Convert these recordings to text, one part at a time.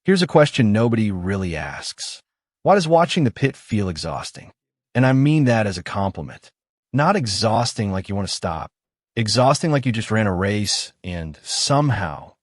Here's a question nobody really asks. Why does watching The Pit feel exhausting? And I mean that as a compliment. Not exhausting like you want to stop. Exhausting like you just ran a race and somehow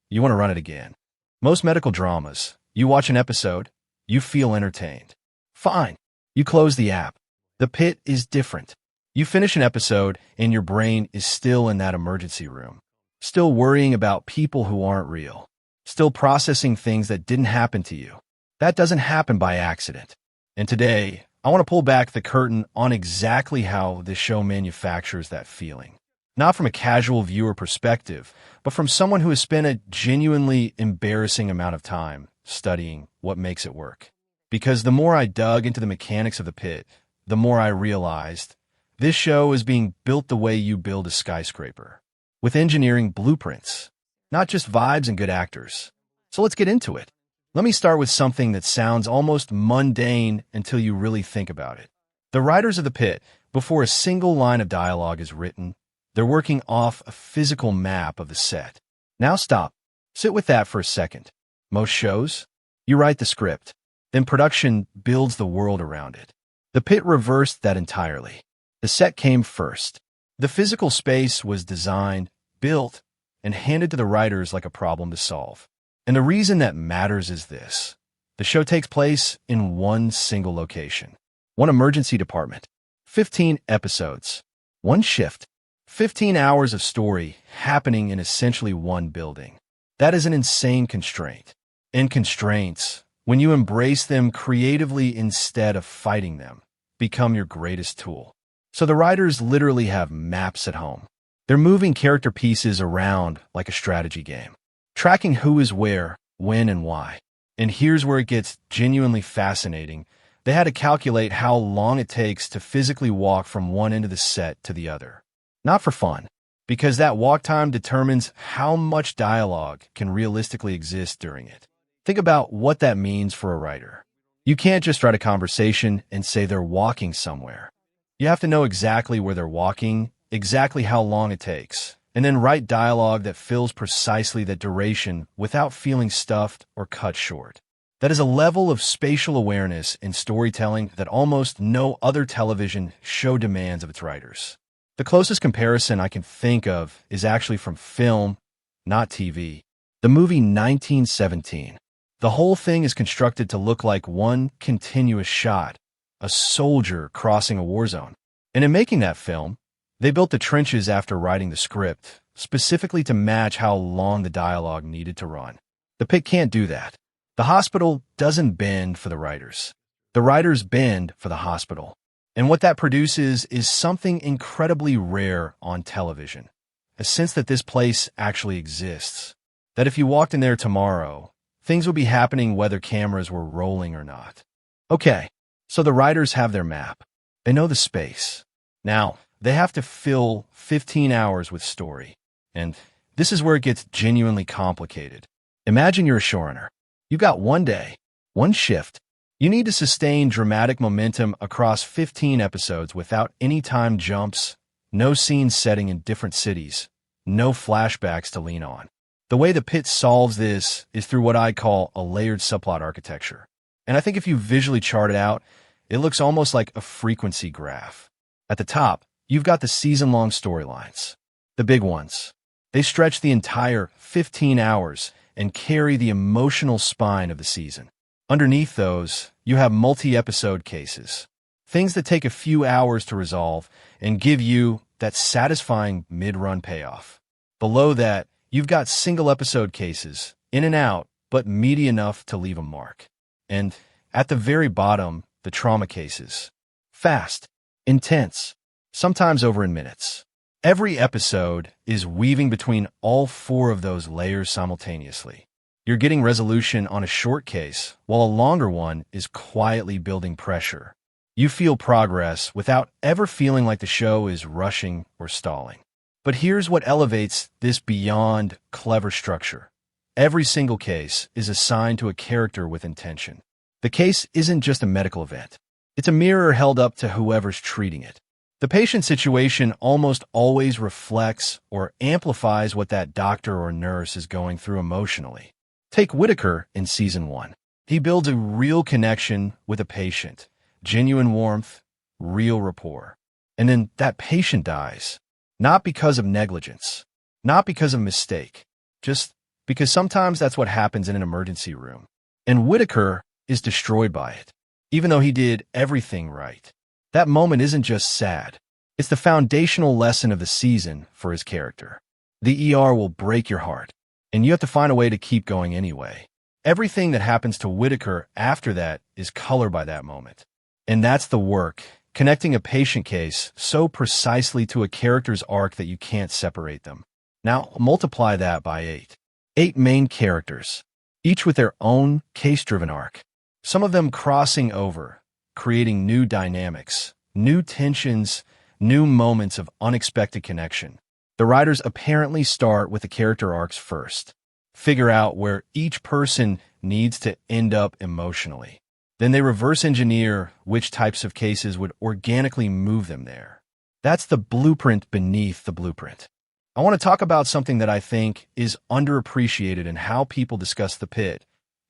you want to run it again. Most medical dramas, you watch an episode, you feel entertained. Fine. You close the app. The Pit is different. You finish an episode and your brain is still in that emergency room. Still worrying about people who aren't real. Still processing things that didn't happen to you. That doesn't happen by accident. And today, I want to pull back the curtain on exactly how this show manufactures that feeling. Not from a casual viewer perspective, but from someone who has spent a genuinely embarrassing amount of time studying what makes it work. Because the more I dug into the mechanics of The Pit, the more I realized this show is being built the way you build a skyscraper. With engineering blueprints, not just vibes and good actors. So let's get into it. Let me start with something that sounds almost mundane until you really think about it. The writers of The Pit, before a single line of dialogue is written, they're working off a physical map of the set. Now stop. Sit with that for a second. Most shows, you write the script, then production builds the world around it. The Pit reversed that entirely. The set came first. The physical space was designed, built, and handed to the writers like a problem to solve. And the reason that matters is this. The show takes place in one single location. One emergency department. 15 episodes. One shift. 15 hours of story happening in essentially one building. That is an insane constraint. And constraints, when you embrace them creatively instead of fighting them, become your greatest tool. So the writers literally have maps at home. They're moving character pieces around like a strategy game, tracking who is where, when, and why. And here's where it gets genuinely fascinating. They had to calculate how long it takes to physically walk from one end of the set to the other. Not for fun, because that walk time determines how much dialogue can realistically exist during it. Think about what that means for a writer. You can't just write a conversation and say they're walking somewhere. You have to know exactly where they're walking, exactly how long it takes, and then write dialogue that fills precisely that duration without feeling stuffed or cut short. That is a level of spatial awareness in storytelling that almost no other television show demands of its writers. The closest comparison I can think of is actually from film, not TV. The movie 1917. The whole thing is constructed to look like one continuous shot, a soldier crossing a war zone. And in making that film, they built the trenches after writing the script, specifically to match how long the dialogue needed to run. The Pit can't do that. The hospital doesn't bend for the writers. The writers bend for the hospital. And what that produces is something incredibly rare on television. A sense that this place actually exists. That if you walked in there tomorrow, things would be happening whether cameras were rolling or not. Okay, so the writers have their map. They know the space. Now, they have to fill 15 hours with story. And this is where it gets genuinely complicated. Imagine you're a showrunner. You've got one day, one shift. You need to sustain dramatic momentum across 15 episodes without any time jumps, no scenes setting in different cities, no flashbacks to lean on. The way The Pit solves this is through what I call a layered subplot architecture. And I think if you visually chart it out, it looks almost like a frequency graph. At the top, you've got the season-long storylines, the big ones. They stretch the entire 15 hours and carry the emotional spine of the season. Underneath those, you have multi-episode cases, things that take a few hours to resolve and give you that satisfying mid-run payoff. Below that, you've got single-episode cases, in and out, but meaty enough to leave a mark. And at the very bottom, the trauma cases. Fast, intense, sometimes over in minutes. Every episode is weaving between all four of those layers simultaneously. You're getting resolution on a short case, while a longer one is quietly building pressure. You feel progress without ever feeling like the show is rushing or stalling. But here's what elevates this beyond clever structure. Every single case is assigned to a character with intention. The case isn't just a medical event. It's a mirror held up to whoever's treating it. The patient situation almost always reflects or amplifies what that doctor or nurse is going through emotionally. Take Whitaker in season 1. He builds a real connection with a patient, genuine warmth, real rapport. And then that patient dies, not because of negligence, not because of mistake, just because sometimes that's what happens in an emergency room. And Whitaker is destroyed by it, even though he did everything right. That moment isn't just sad. It's the foundational lesson of the season for his character. The ER will break your heart, and you have to find a way to keep going anyway. Everything that happens to Whitaker after that is colored by that moment. And that's the work, connecting a patient case so precisely to a character's arc that you can't separate them. Now, multiply that by 8. 8 main characters, each with their own case-driven arc. Some of them crossing over, creating new dynamics, new tensions, new moments of unexpected connection. The writers apparently start with the character arcs first, figure out where each person needs to end up emotionally. Then they reverse engineer which types of cases would organically move them there. That's the blueprint beneath the blueprint. I want to talk about something that I think is underappreciated in how people discuss the Pit,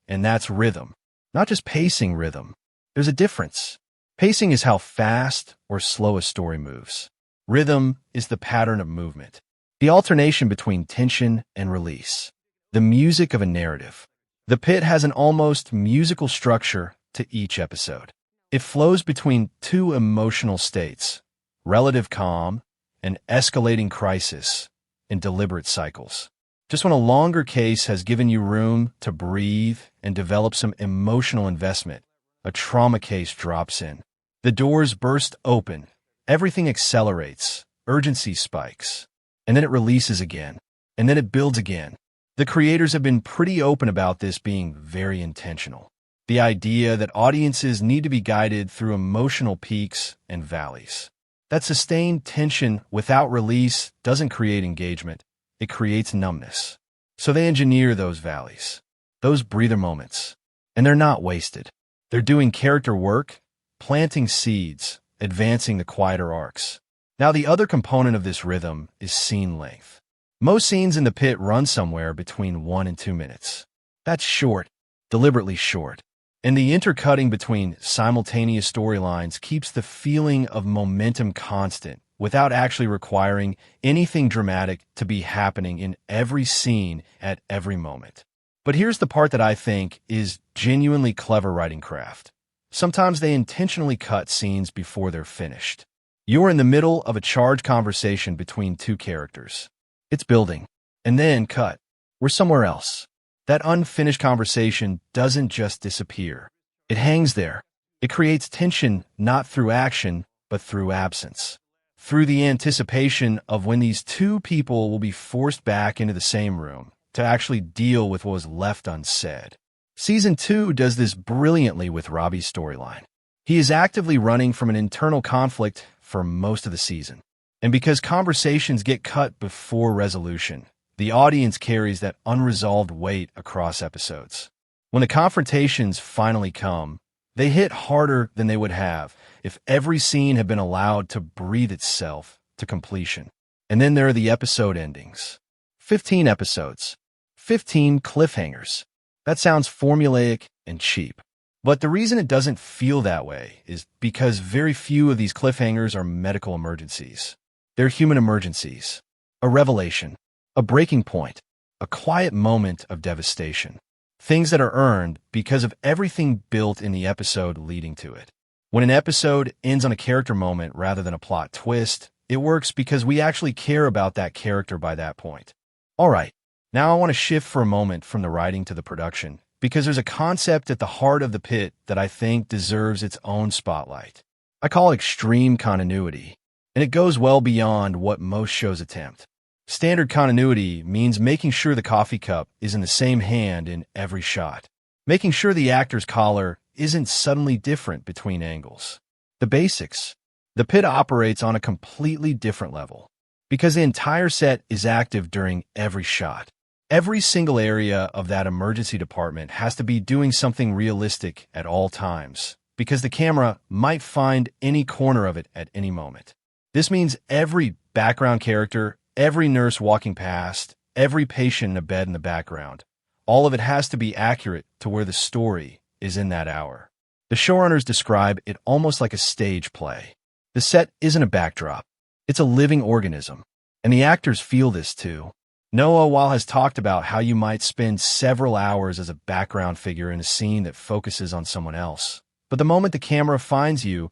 and that's rhythm. Not just pacing rhythm. There's a difference. Pacing is how fast or slow a story moves. Rhythm is the pattern of movement, the alternation between tension and release, the music of a narrative. The Pit has an almost musical structure to each episode. It flows between two emotional states, relative calm and escalating crisis, in deliberate cycles. Just when a longer case has given you room to breathe and develop some emotional investment, a trauma case drops in. The doors burst open, everything accelerates, urgency spikes, and then it releases again, and then it builds again. The creators have been pretty open about this being very intentional. The idea that audiences need to be guided through emotional peaks and valleys. That sustained tension without release doesn't create engagement, it creates numbness. So they engineer those valleys, those breather moments, and they're not wasted. They're doing character work, planting seeds, advancing the quieter arcs. Now the other component of this rhythm is scene length. Most scenes in the Pit run somewhere between 1 and 2 minutes. That's short, deliberately short. And the intercutting between simultaneous storylines keeps the feeling of momentum constant without actually requiring anything dramatic to be happening in every scene at every moment. But here's the part that I think is genuinely clever writing craft. Sometimes they intentionally cut scenes before they're finished. You're in the middle of a charged conversation between two characters. It's building, and then cut. We're somewhere else. That unfinished conversation doesn't just disappear. It hangs there. It creates tension not through action, but through absence. Through the anticipation of when these two people will be forced back into the same room to actually deal with what was left unsaid. Season 2 does this brilliantly with Robbie's storyline. He is actively running from an internal conflict for most of the season. And because conversations get cut before resolution, the audience carries that unresolved weight across episodes. When the confrontations finally come, they hit harder than they would have if every scene had been allowed to breathe itself to completion. And then there are the episode endings. 15 episodes. 15 cliffhangers. That sounds formulaic and cheap. But the reason it doesn't feel that way is because very few of these cliffhangers are medical emergencies. They're human emergencies. A revelation. A breaking point, a quiet moment of devastation. Things that are earned because of everything built in the episode leading to it. When an episode ends on a character moment rather than a plot twist, it works because we actually care about that character by that point. All right, now I want to shift for a moment from the writing to the production, because there's a concept at the heart of the Pit that I think deserves its own spotlight. I call it extreme continuity, and it goes well beyond what most shows attempt. Standard continuity means making sure the coffee cup is in the same hand in every shot. Making sure the actor's collar isn't suddenly different between angles. The basics. The Pit operates on a completely different level because the entire set is active during every shot. Every single area of that emergency department has to be doing something realistic at all times because the camera might find any corner of it at any moment. This means every background character, every nurse walking past, every patient in a bed in the background, All of it has to be accurate to where the story is in that hour. The showrunners describe it almost like a stage play. The set isn't a backdrop. It's a living organism. And the actors feel this too. Noah Wall has talked about how you might spend several hours as a background figure in a scene that focuses on someone else. But the moment the camera finds you,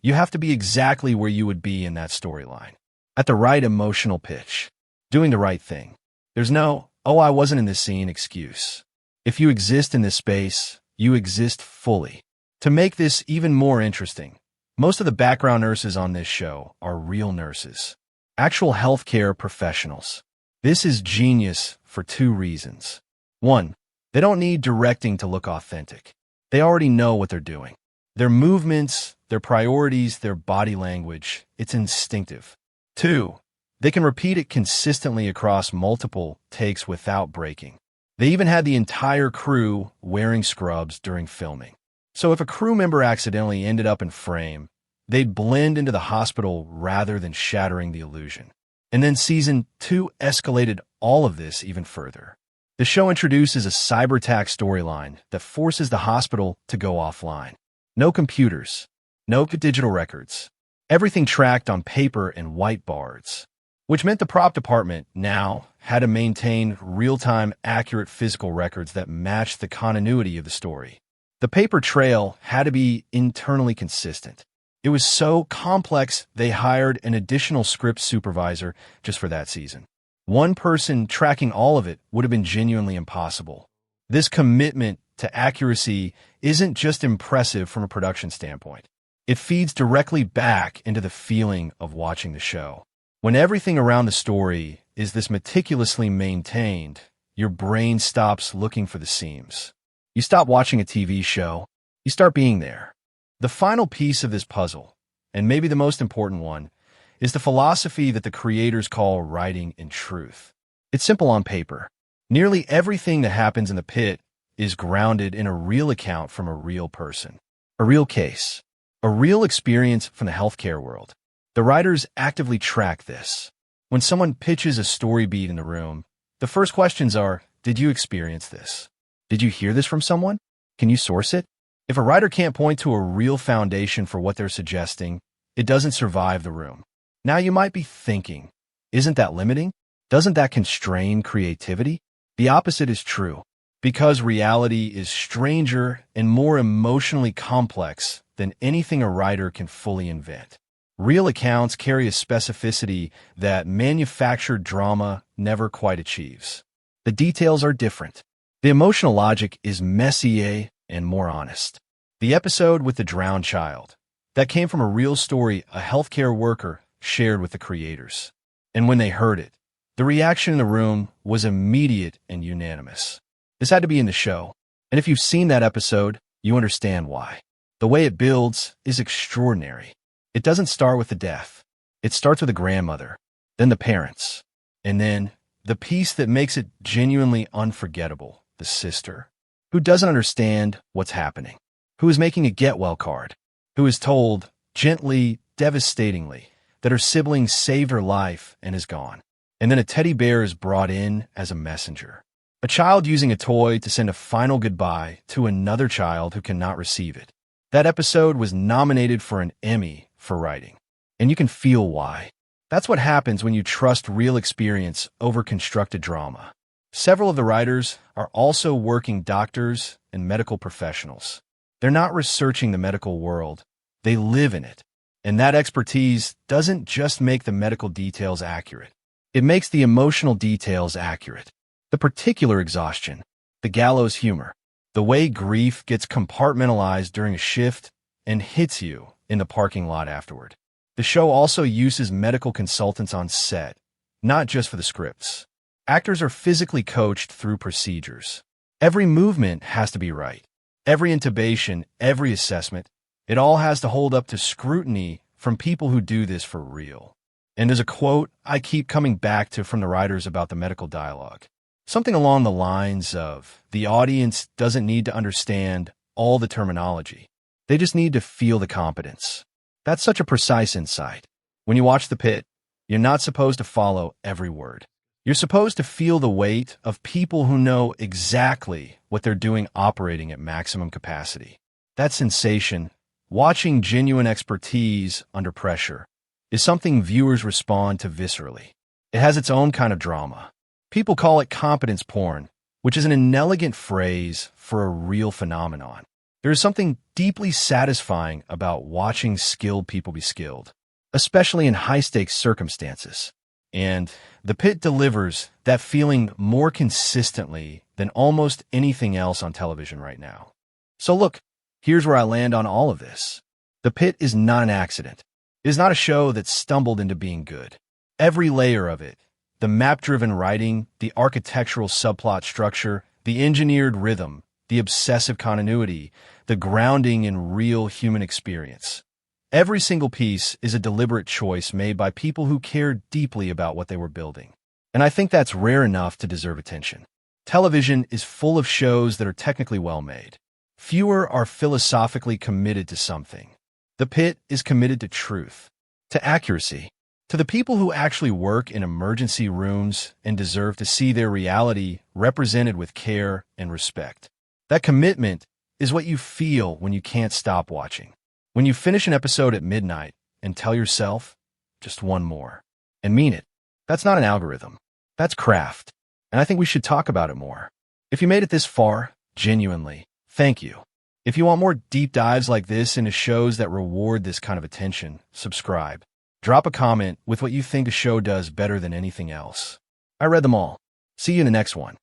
you have to be exactly where you would be in that storyline. At the right emotional pitch. Doing the right thing. There's no, "oh, I wasn't in this scene" excuse. If you exist in this space, you exist fully. To make this even more interesting, most of the background nurses on this show are real nurses. Actual healthcare professionals. This is genius for two reasons. One, they don't need directing to look authentic. They already know what they're doing. Their movements, their priorities, their body language, it's instinctive. Two, they can repeat it consistently across multiple takes without breaking. They even had the entire crew wearing scrubs during filming. So if a crew member accidentally ended up in frame, they'd blend into the hospital rather than shattering the illusion. And then season 2 escalated all of this even further. The show introduces a cyber attack storyline that forces the hospital to go offline. No computers, no digital records, everything tracked on paper and whiteboards, which meant the prop department now had to maintain real-time accurate physical records that matched the continuity of the story. The paper trail had to be internally consistent. It was so complex they hired an additional script supervisor just for that season. One person tracking all of it would have been genuinely impossible. This commitment to accuracy isn't just impressive from a production standpoint. It feeds directly back into the feeling of watching the show. When everything around the story is this meticulously maintained, your brain stops looking for the seams. You stop watching a TV show. You start being there. The final piece of this puzzle, and maybe the most important one, is the philosophy that the creators call writing in truth. It's simple on paper. Nearly everything that happens in the pit is grounded in a real account from a real person, a real case, a real experience from the healthcare world. The writers actively track this. When someone pitches a story beat in the room, the first questions are, did you experience this? Did you hear this from someone? Can you source it? If a writer can't point to a real foundation for what they're suggesting, it doesn't survive the room. Now you might be thinking, isn't that limiting? Doesn't that constrain creativity? The opposite is true. Because reality is stranger and more emotionally complex than anything a writer can fully invent. Real accounts carry a specificity that manufactured drama never quite achieves. The details are different. The emotional logic is messier and more honest. The episode with the drowned child, that came from a real story a healthcare worker shared with the creators. And when they heard it, the reaction in the room was immediate and unanimous. This had to be in the show, and if you've seen that episode, you understand why. The way it builds is extraordinary. It doesn't start with the death. It starts with a grandmother, then the parents, and then the piece that makes it genuinely unforgettable, the sister, who doesn't understand what's happening, who is making a get-well card, who is told, gently, devastatingly, that her sibling saved her life and is gone. And then a teddy bear is brought in as a messenger. A child using a toy to send a final goodbye to another child who cannot receive it. That episode was nominated for an Emmy for writing. And you can feel why. That's what happens when you trust real experience over constructed drama. Several of the writers are also working doctors and medical professionals. They're not researching the medical world. They live in it. And that expertise doesn't just make the medical details accurate. It makes the emotional details accurate. The particular exhaustion, the gallows humor, the way grief gets compartmentalized during a shift and hits you in the parking lot afterward. The show also uses medical consultants on set, not just for the scripts. Actors are physically coached through procedures. Every movement has to be right. Every intubation, every assessment, it all has to hold up to scrutiny from people who do this for real. And there's a quote I keep coming back to from the writers about the medical dialogue. Something along the lines of, the audience doesn't need to understand all the terminology. They just need to feel the competence. That's such a precise insight. When you watch The Pit, you're not supposed to follow every word. You're supposed to feel the weight of people who know exactly what they're doing operating at maximum capacity. That sensation, watching genuine expertise under pressure, is something viewers respond to viscerally. It has its own kind of drama. People call it competence porn, which is an inelegant phrase for a real phenomenon. There is something deeply satisfying about watching skilled people be skilled, especially in high-stakes circumstances. And The Pitt delivers that feeling more consistently than almost anything else on television right now. So look, here's where I land on all of this. The Pitt is not an accident. It is not a show that stumbled into being good. Every layer of it, the map-driven writing, the architectural subplot structure, the engineered rhythm, the obsessive continuity, the grounding in real human experience. Every single piece is a deliberate choice made by people who care deeply about what they were building. And I think that's rare enough to deserve attention. Television is full of shows that are technically well-made. Fewer are philosophically committed to something. The Pitt is committed to truth, to accuracy, to the people who actually work in emergency rooms and deserve to see their reality represented with care and respect. That commitment is what you feel when you can't stop watching. When you finish an episode at midnight and tell yourself, just one more, and mean it. That's not an algorithm. That's craft. And I think we should talk about it more. If you made it this far, genuinely, thank you. If you want more deep dives like this into shows that reward this kind of attention, subscribe. Drop a comment with what you think a show does better than anything else. I read them all. See you in the next one.